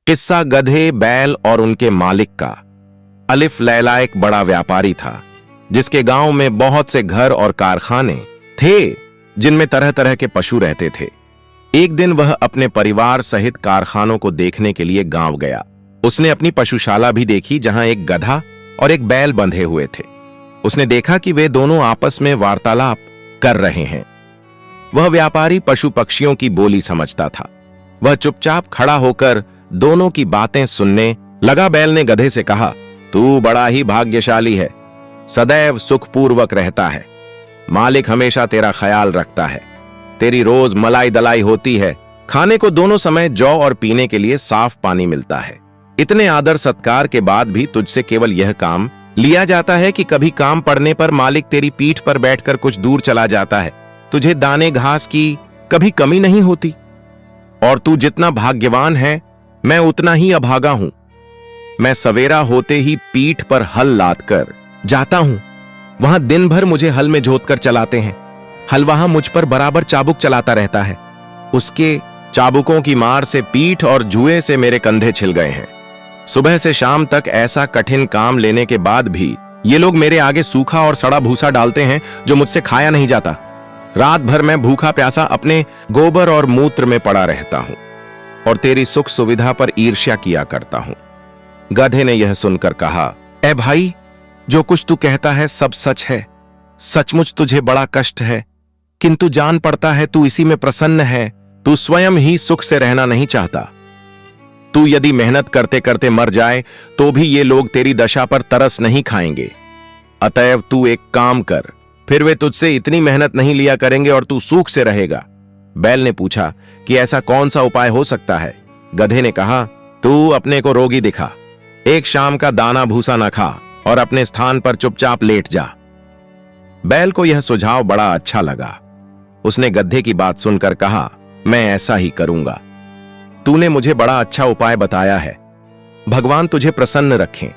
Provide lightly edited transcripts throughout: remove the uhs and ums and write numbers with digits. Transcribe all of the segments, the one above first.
किस्सा गधे, बैल और उनके मालिक का। अलिफ लैला एक बड़ा व्यापारी था जिसके गांव में बहुत से घर और कारखाने थे जिनमें तरह तरह के पशु रहते थे। एक दिन वह अपने परिवार सहित कारखानों को देखने के लिए गांव गया। उसने अपनी पशुशाला भी देखी जहां एक गधा और एक बैल बंधे हुए थे। उसने देखा कि वे दोनों आपस में वार्तालाप कर रहे हैं। वह व्यापारी पशु पक्षियों की बोली समझता था। वह चुपचाप खड़ा होकर दोनों की बातें सुनने लगा। बैल ने गधे से कहा, तू बड़ा ही भाग्यशाली है, सदैव सुखपूर्वक रहता है, मालिक हमेशा तेरा ख्याल रखता है, तेरी रोज मलाई दलाई होती है, खाने को दोनों समय जौ और पीने के लिए साफ पानी मिलता है। इतने आदर सत्कार के बाद भी तुझसे केवल यह काम लिया जाता है कि कभी काम पड़ने पर मालिक तेरी पीठ पर बैठकर कुछ दूर चला जाता है। तुझे दाने घास की कभी कमी नहीं होती, और तू जितना भाग्यवान है मैं उतना ही अभागा हूं। मैं सवेरा होते ही पीठ पर हल लाद कर जाता हूं। वहां दिन भर मुझे हल में जोत कर चलाते हैं। हलवाहा मुझ पर बराबर चाबुक चलाता रहता है। उसके चाबुकों की मार से पीठ और जुए से मेरे कंधे छिल गए हैं। सुबह से शाम तक ऐसा कठिन काम लेने के बाद भी ये लोग मेरे आगे सूखा और सड़ा भूसा डालते हैं जो मुझसे खाया नहीं जाता। रात भर मैं भूखा प्यासा अपने गोबर और मूत्र में पड़ा रहता हूं और तेरी सुख सुविधा पर ईर्ष्या किया करता हूं। गधे ने यह सुनकर कहा, ए भाई, जो कुछ तू कहता है सब सच है। सचमुच तुझे बड़ा कष्ट है, किंतु जान पड़ता है तू इसी में प्रसन्न है। तू स्वयं ही सुख से रहना नहीं चाहता। तू यदि मेहनत करते करते मर जाए तो भी ये लोग तेरी दशा पर तरस नहीं खाएंगे। अतएव तू एक काम कर, फिर वे तुझसे इतनी मेहनत नहीं लिया करेंगे और तू सुख से रहेगा। बैल ने पूछा कि ऐसा कौन सा उपाय हो सकता है। गधे ने कहा, तू अपने को रोगी दिखा, एक शाम का दाना भूसा न खा और अपने स्थान पर चुपचाप लेट जा। बैल को यह सुझाव बड़ा अच्छा लगा। उसने गधे की बात सुनकर कहा, मैं ऐसा ही करूंगा। तूने मुझे बड़ा अच्छा उपाय बताया है, भगवान तुझे प्रसन्न रखें।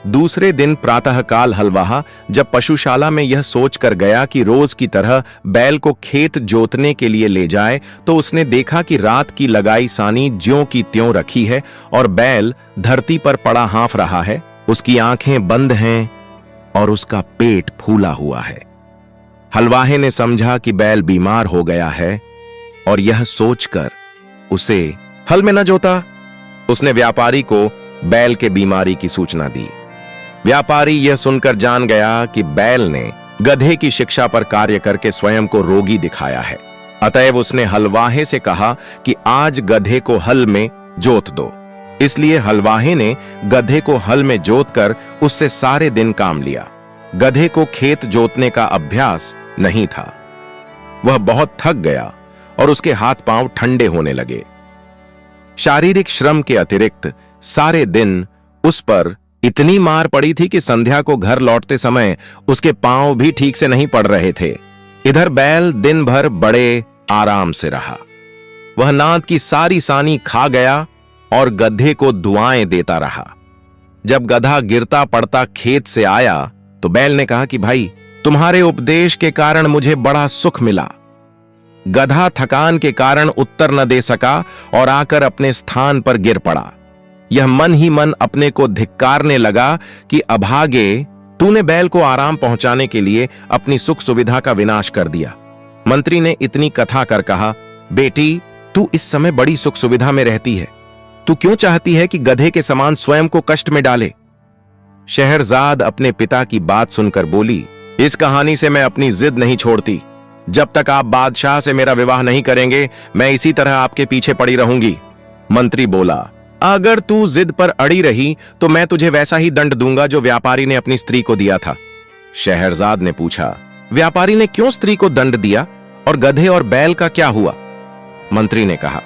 दूसरे दिन प्रातःकाल हलवाहा जब पशुशाला में यह सोचकर गया कि रोज की तरह बैल को खेत जोतने के लिए ले जाए, तो उसने देखा कि रात की लगाई सानी ज्यों की त्यों रखी है और बैल धरती पर पड़ा हाँफ रहा है। उसकी आंखें बंद हैं और उसका पेट फूला हुआ है। हलवाहे ने समझा कि बैल बीमार हो गया है और यह सोचकर उसे हल में न जोता। उसने व्यापारी को बैल के बीमारी की सूचना दी। व्यापारी यह सुनकर जान गया कि बैल ने गधे की शिक्षा पर कार्य करके स्वयं को रोगी दिखाया है। अतएव उसने हलवाहे से कहा कि आज गधे को हल में जोत दो। इसलिए हलवाहे ने गधे को हल में जोतकर उससे सारे दिन काम लिया। गधे को खेत जोतने का अभ्यास नहीं था। वह बहुत थक गया और उसके हाथ पांव ठंडे होने लगे। शारीरिक श्रम के अतिरिक्त सारे दिन उस पर इतनी मार पड़ी थी कि संध्या को घर लौटते समय उसके पांव भी ठीक से नहीं पड़ रहे थे। इधर बैल दिन भर बड़े आराम से रहा। वह नाद की सारी सानी खा गया और गधे को दुआएं देता रहा। जब गधा गिरता पड़ता खेत से आया तो बैल ने कहा कि भाई, तुम्हारे उपदेश के कारण मुझे बड़ा सुख मिला। गधा थकान के कारण उत्तर न दे सका और आकर अपने स्थान पर गिर पड़ा। यह मन ही मन अपने को धिक्कारने लगा कि अभागे, तूने बैल को आराम पहुंचाने के लिए अपनी सुख सुविधा का विनाश कर दिया। मंत्री ने इतनी कथा कर कहा, बेटी, तू इस समय बड़ी सुख सुविधा में रहती है, तू क्यों चाहती है कि गधे के समान स्वयं को कष्ट में डाले। शहरजाद अपने पिता की बात सुनकर बोली, इस कहानी से मैं अपनी जिद नहीं छोड़ती। जब तक आप बादशाह से मेरा विवाह नहीं करेंगे मैं इसी तरह आपके पीछे पड़ी रहूंगी। मंत्री बोला, अगर तू जिद पर अड़ी रही तो मैं तुझे वैसा ही दंड दूंगा जो व्यापारी ने अपनी स्त्री को दिया था। शहरजाद ने पूछा, व्यापारी ने क्यों स्त्री को दंड दिया और गधे और बैल का क्या हुआ। मंत्री ने कहा,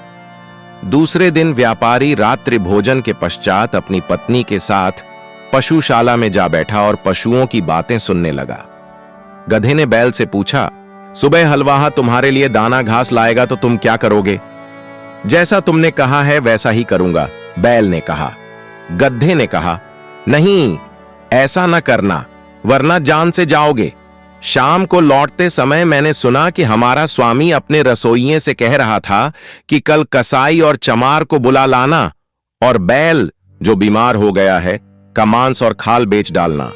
दूसरे दिन व्यापारी रात्रि भोजन के पश्चात अपनी पत्नी के साथ पशुशाला में जा बैठा और पशुओं की बातें सुनने लगा। गधे ने बैल से पूछा, सुबह हलवाहा तुम्हारे लिए दाना घास लाएगा तो तुम क्या करोगे। जैसा तुमने कहा है वैसा ही करूंगा, बैल ने कहा। गधे ने कहा, नहीं, ऐसा न करना वरना जान से जाओगे। शाम को लौटते समय मैंने सुना कि हमारा स्वामी अपने रसोइये से कह रहा था कि कल कसाई और चमार को बुला लाना और बैल जो बीमार हो गया है का मांस और खाल बेच डालना।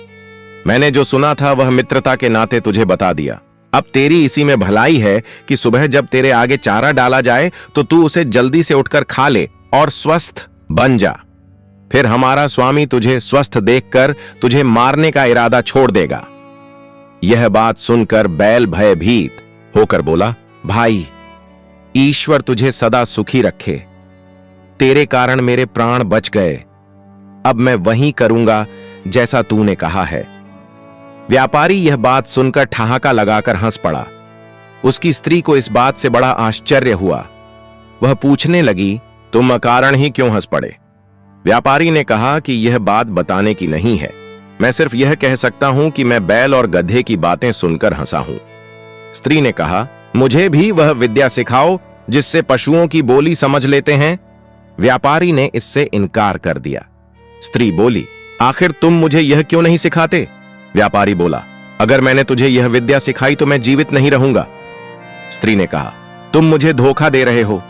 मैंने जो सुना था वह मित्रता के नाते तुझे बता दिया। अब तेरी इसी में भलाई है कि सुबह जब तेरे आगे चारा डाला जाए तो तू उसे जल्दी से उठकर खा ले और स्वस्थ बन जा। फिर हमारा स्वामी तुझे स्वस्थ देखकर तुझे मारने का इरादा छोड़ देगा। यह बात सुनकर बैल भयभीत होकर बोला, भाई, ईश्वर तुझे सदा सुखी रखे। तेरे कारण मेरे प्राण बच गए। अब मैं वही करूंगा जैसा तूने कहा है। व्यापारी यह बात सुनकर ठहाका लगाकर हंस पड़ा। उसकी स्त्री को इस बात से बड़ा आश्चर्य हुआ। वह पूछने लगी, तुम अकारण ही क्यों हंस पड़े? व्यापारी ने कहा कि यह बात बताने की नहीं है, मैं सिर्फ यह कह सकता हूं कि मैं बैल और गधे की बातें सुनकर हंसा हूं। स्त्री ने कहा, मुझे भी वह विद्या सिखाओ जिससे पशुओं की बोली समझ लेते हैं। व्यापारी ने इससे इनकार कर दिया। स्त्री बोली, आखिर तुम मुझे यह क्यों नहीं सिखाते? व्यापारी बोला, अगर मैंने तुझे यह विद्या सिखाई तो मैं जीवित नहीं रहूंगा। स्त्री ने कहा, तुम मुझे धोखा दे रहे हो।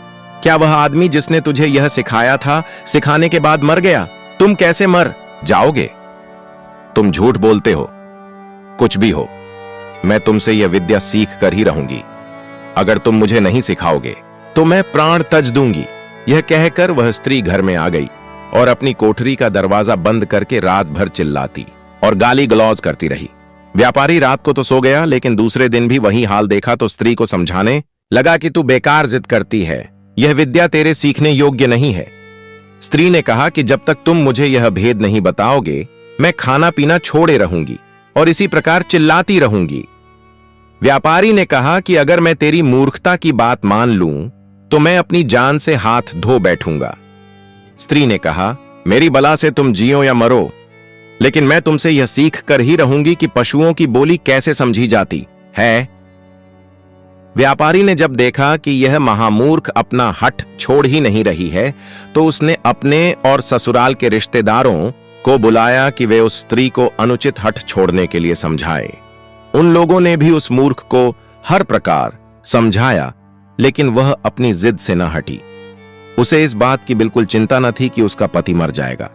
क्या वह आदमी जिसने तुझे यह सिखाया था सिखाने के बाद मर गया? तुम कैसे मर जाओगे? तुम झूठ बोलते हो। कुछ भी हो, मैं तुमसे यह विद्या सीख कर ही रहूंगी। अगर तुम मुझे नहीं सिखाओगे तो मैं प्राण तज दूंगी। यह कहकर वह स्त्री घर में आ गई और अपनी कोठरी का दरवाजा बंद करके रात भर चिल्लाती और गाली गलौज करती रही। व्यापारी रात को तो सो गया, लेकिन दूसरे दिन भी वही हाल देखा तो स्त्री को समझाने लगा कि तू बेकार जिद करती है, यह विद्या तेरे सीखने योग्य नहीं है। स्त्री ने कहा कि जब तक तुम मुझे यह भेद नहीं बताओगे मैं खाना पीना छोड़े रहूंगी और इसी प्रकार चिल्लाती रहूंगी। व्यापारी ने कहा कि अगर मैं तेरी मूर्खता की बात मान लूं तो मैं अपनी जान से हाथ धो बैठूंगा। स्त्री ने कहा, मेरी बला से तुम जियो या मरो, लेकिन मैं तुमसे यह सीख कर ही रहूंगी कि पशुओं की बोली कैसे समझी जाती है। व्यापारी ने जब देखा कि यह महामूर्ख अपना हठ छोड़ ही नहीं रही है तो उसने अपने और ससुराल के रिश्तेदारों को बुलाया कि वे उस स्त्री को अनुचित हठ छोड़ने के लिए समझाए। उन लोगों ने भी उस मूर्ख को हर प्रकार समझाया, लेकिन वह अपनी जिद से न हटी। उसे इस बात की बिल्कुल चिंता न थी कि उसका पति मर जाएगा।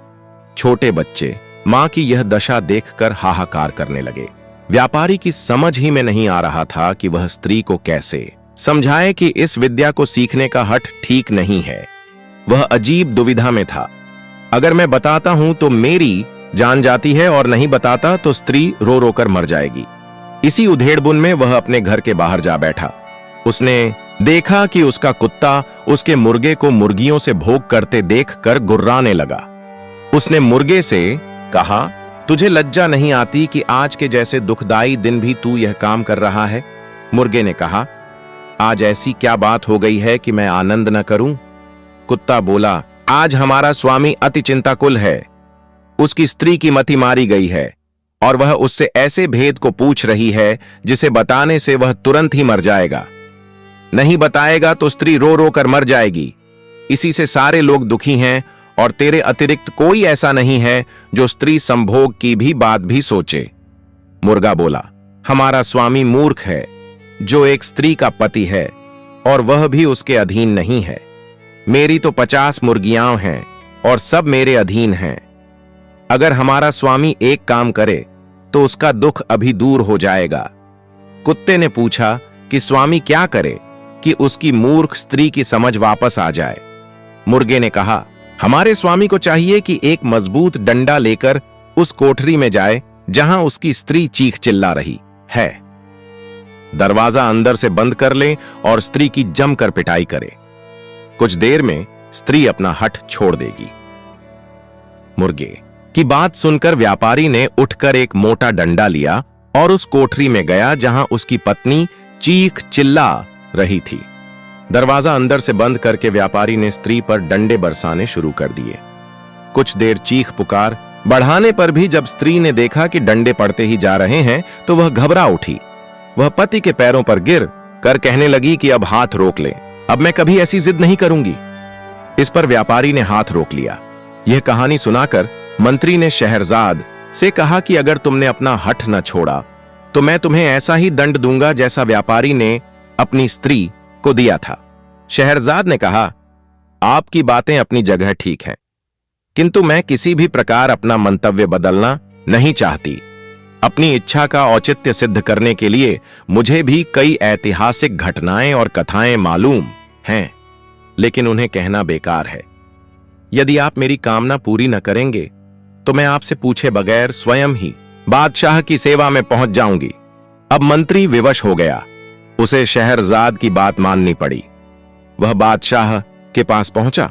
छोटे बच्चे मां की यह दशा देखकर हाहाकार करने लगे। व्यापारी की समझ ही में नहीं आ रहा था कि वह स्त्री को कैसे समझाए कि इस विद्या को सीखने का हठ ठीक नहीं है। वह अजीब दुविधा में था। अगर मैं बताता हूं तो मेरी जान जाती है और नहीं बताता तो स्त्री रो रो कर मर जाएगी। इसी उधेड़बुन में वह अपने घर के बाहर जा बैठा। उसने देखा कि उसका कुत्ता उसके मुर्गे को मुर्गियों से भोग करते देखकर गुर्राने लगा। उसने मुर्गे से कहा, तुझे लज्जा नहीं आती कि आज के जैसे दुखदाई दिन भी तू यह काम कर रहा है? मुर्गे ने कहा, आज ऐसी क्या बात हो गई है कि मैं आनंद न करूं? कुत्ता बोला, आज हमारा स्वामी अति चिंताकुल है। उसकी स्त्री की मति मारी गई है और वह उससे ऐसे भेद को पूछ रही है जिसे बताने से वह तुरंत ही मर जाएगा। नहीं बताएगा तो स्त्री रो रो कर मर जाएगी। इसी से सारे लोग दुखी हैं और तेरे अतिरिक्त कोई ऐसा नहीं है जो स्त्री संभोग की भी बात भी सोचे। मुर्गा बोला, हमारा स्वामी मूर्ख है जो एक स्त्री का पति है और वह भी उसके अधीन नहीं है। मेरी तो 50 मुर्गियां हैं और सब मेरे अधीन हैं। अगर हमारा स्वामी एक काम करे तो उसका दुख अभी दूर हो जाएगा। कुत्ते ने पूछा कि स्वामी क्या करे कि उसकी मूर्ख स्त्री की समझ वापस आ जाए। मुर्गे ने कहा, हमारे स्वामी को चाहिए कि एक मजबूत डंडा लेकर उस कोठरी में जाए जहां उसकी स्त्री चीख चिल्ला रही है। दरवाजा अंदर से बंद कर ले और स्त्री की जमकर पिटाई करे। कुछ देर में स्त्री अपना हठ छोड़ देगी। मुर्गे की बात सुनकर व्यापारी ने उठकर एक मोटा डंडा लिया और उस कोठरी में गया जहां उसकी पत्नी चीख चिल्ला रही थी। दरवाजा अंदर से बंद करके व्यापारी ने स्त्री पर डंडे बरसाने शुरू कर दिए। कुछ देर चीख पुकार बढ़ाने पर भी जब स्त्री ने देखा कि डंडे पड़ते ही जा रहे हैं तो वह घबरा उठी। वह पति के पैरों पर गिर कर कहने लगी कि अब हाथ रोक ले, अब मैं कभी ऐसी जिद नहीं करूंगी। इस पर व्यापारी ने हाथ रोक लिया। यह कहानी सुनाकर मंत्री ने शहरजाद से कहा कि अगर तुमने अपना हठ न छोड़ा तो मैं तुम्हें ऐसा ही दंड दूंगा जैसा व्यापारी ने अपनी स्त्री को दिया था। शहरजाद ने कहा, आपकी बातें अपनी जगह ठीक हैं, किंतु मैं किसी भी प्रकार अपना मंतव्य बदलना नहीं चाहती। अपनी इच्छा का औचित्य सिद्ध करने के लिए मुझे भी कई ऐतिहासिक घटनाएं और कथाएं मालूम हैं, लेकिन उन्हें कहना बेकार है। यदि आप मेरी कामना पूरी न करेंगे तो मैं आपसे पूछे बगैर स्वयं ही बादशाह की सेवा में पहुंच जाऊंगी। अब मंत्री विवश हो गया। उसे शहरजाद की बात माननी पड़ी। वह बादशाह के पास पहुंचा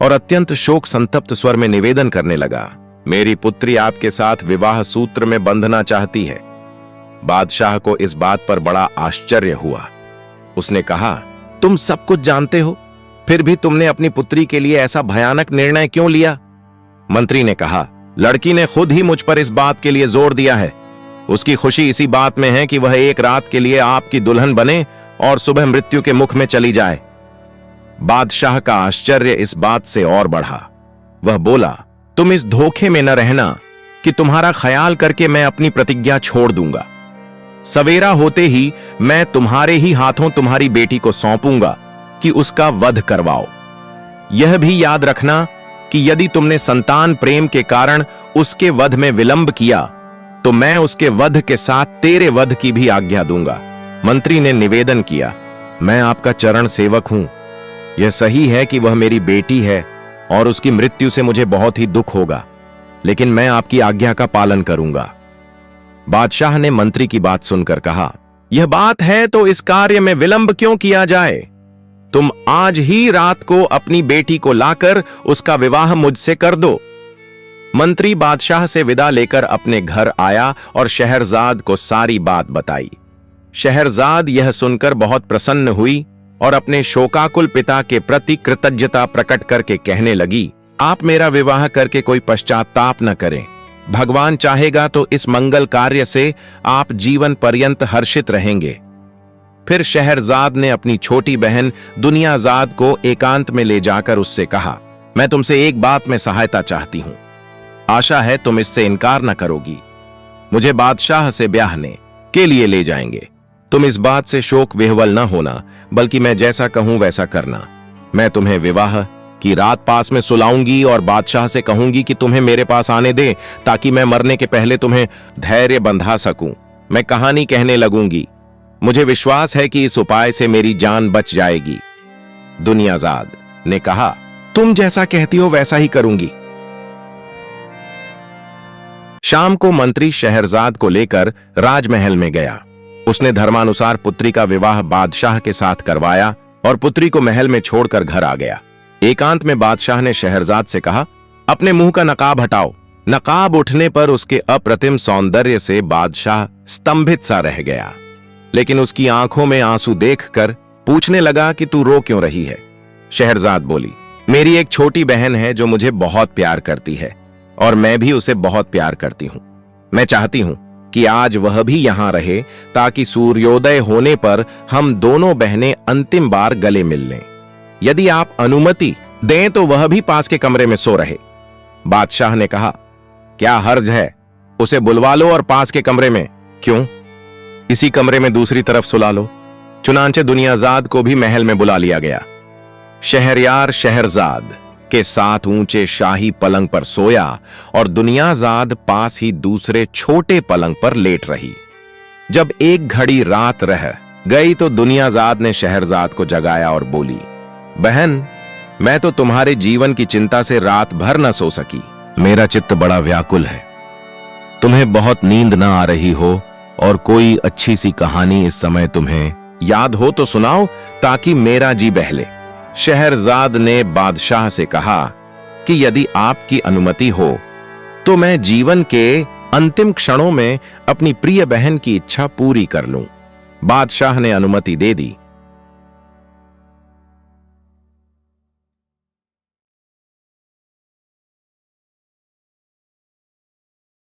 और अत्यंत शोक संतप्त स्वर में निवेदन करने लगा, मेरी पुत्री आपके साथ विवाह सूत्र में बंधना चाहती है। बादशाह को इस बात पर बड़ा आश्चर्य हुआ। उसने कहा, तुम सब कुछ जानते हो, फिर भी तुमने अपनी पुत्री के लिए ऐसा भयानक निर्णय क्यों लिया? मंत्री ने कहा, लड़की ने खुद ही मुझ पर इस बात के लिए जोर दिया है। उसकी खुशी इसी बात में है कि वह एक रात के लिए आपकी दुल्हन बने और सुबह मृत्यु के मुख में चली जाए। बादशाह का आश्चर्य इस बात से और बढ़ा। वह बोला, तुम इस धोखे में न रहना कि तुम्हारा ख्याल करके मैं अपनी प्रतिज्ञा छोड़ दूंगा। सवेरा होते ही मैं तुम्हारे ही हाथों तुम्हारी बेटी को सौंपूंगा कि उसका वध करवाओ। यह भी याद रखना कि यदि तुमने संतान प्रेम के कारण उसके वध में विलंब किया तो मैं उसके वध के साथ तेरे वध की भी आज्ञा दूंगा। मंत्री ने निवेदन किया, मैं आपका चरण सेवक हूं। यह सही है कि वह मेरी बेटी है और उसकी मृत्यु से मुझे बहुत ही दुख होगा, लेकिन मैं आपकी आज्ञा का पालन करूंगा। बादशाह ने मंत्री की बात सुनकर कहा, यह बात है तो इस कार्य में विलंब क्यों किया जाए? तुम आज ही रात को अपनी बेटी को लाकर उसका विवाह मुझसे कर दो। मंत्री बादशाह से विदा लेकर अपने घर आया और शहरजाद को सारी बात बताई। शहरजाद यह सुनकर बहुत प्रसन्न हुई और अपने शोकाकुल पिता के प्रति कृतज्ञता प्रकट करके कहने लगी, आप मेरा विवाह करके कोई पश्चाताप न करें। भगवान चाहेगा तो इस मंगल कार्य से आप जीवन पर्यंत हर्षित रहेंगे। फिर शहरजाद ने अपनी छोटी बहन दुनियाजाद को एकांत में ले जाकर उससे कहा, मैं तुमसे एक बात में सहायता चाहती हूं। आशा है तुम इससे इनकार न करोगी। मुझे बादशाह से ब्याहने के लिए ले जाएंगे। तुम इस बात से शोक विह्वल न होना, बल्कि मैं जैसा कहूं वैसा करना। मैं तुम्हें विवाह की रात पास में सुलाऊंगी और बादशाह से कहूंगी कि तुम्हें मेरे पास आने दे, ताकि मैं मरने के पहले तुम्हें धैर्य बंधा सकूं। मैं कहानी कहने लगूंगी। मुझे विश्वास है कि इस उपाय से मेरी जान बच जाएगी। दुनियाजाद ने कहा, तुम जैसा कहती हो वैसा ही करूंगी। शाम को मंत्री शहरजाद को लेकर राजमहल में गया। उसने धर्मानुसार पुत्री का विवाह बादशाह के साथ करवाया और पुत्री को महल में छोड़कर घर आ गया। एकांत में बादशाह ने शहरजाद से कहा, अपने मुंह का नकाब हटाओ। नकाब उठने पर उसके अप्रतिम सौंदर्य से बादशाह स्तंभित सा रह गया, लेकिन उसकी आंखों में आंसू देखकर पूछने लगा कि तू रो क्यों रही है? शहरजाद बोली, मेरी एक छोटी बहन है जो मुझे बहुत प्यार करती है और मैं भी उसे बहुत प्यार करती हूं। मैं चाहती हूं कि आज वह भी यहां रहे, ताकि सूर्योदय होने पर हम दोनों बहनें अंतिम बार गले मिल लें। यदि आप अनुमति दें तो वह भी पास के कमरे में सो रहे। बादशाह ने कहा, क्या हर्ज है? उसे बुलवा लो और पास के कमरे में। क्यों? इसी कमरे में दूसरी तरफ सुला लो। चुनांचे दुनियाजाद को भी महल में बुला लिया गया। शहरयार शहरजाद के साथ ऊंचे शाही पलंग पर सोया और दुनियाजाद पास ही दूसरे छोटे पलंग पर लेट रही। जब एक घड़ी रात रह गई तो दुनियाजाद ने शहरजाद को जगाया और बोली, बहन, मैं तो तुम्हारे जीवन की चिंता से रात भर न सो सकी। मेरा चित्त बड़ा व्याकुल है। तुम्हें बहुत नींद न आ रही हो और कोई अच्छी सी कहानी इस समय तुम्हें याद हो तो सुनाओ, ताकि मेरा जी बहले। शहरजाद ने बादशाह से कहा कि यदि आपकी अनुमति हो तो मैं जीवन के अंतिम क्षणों में अपनी प्रिय बहन की इच्छा पूरी कर लूं। बादशाह ने अनुमति दे दी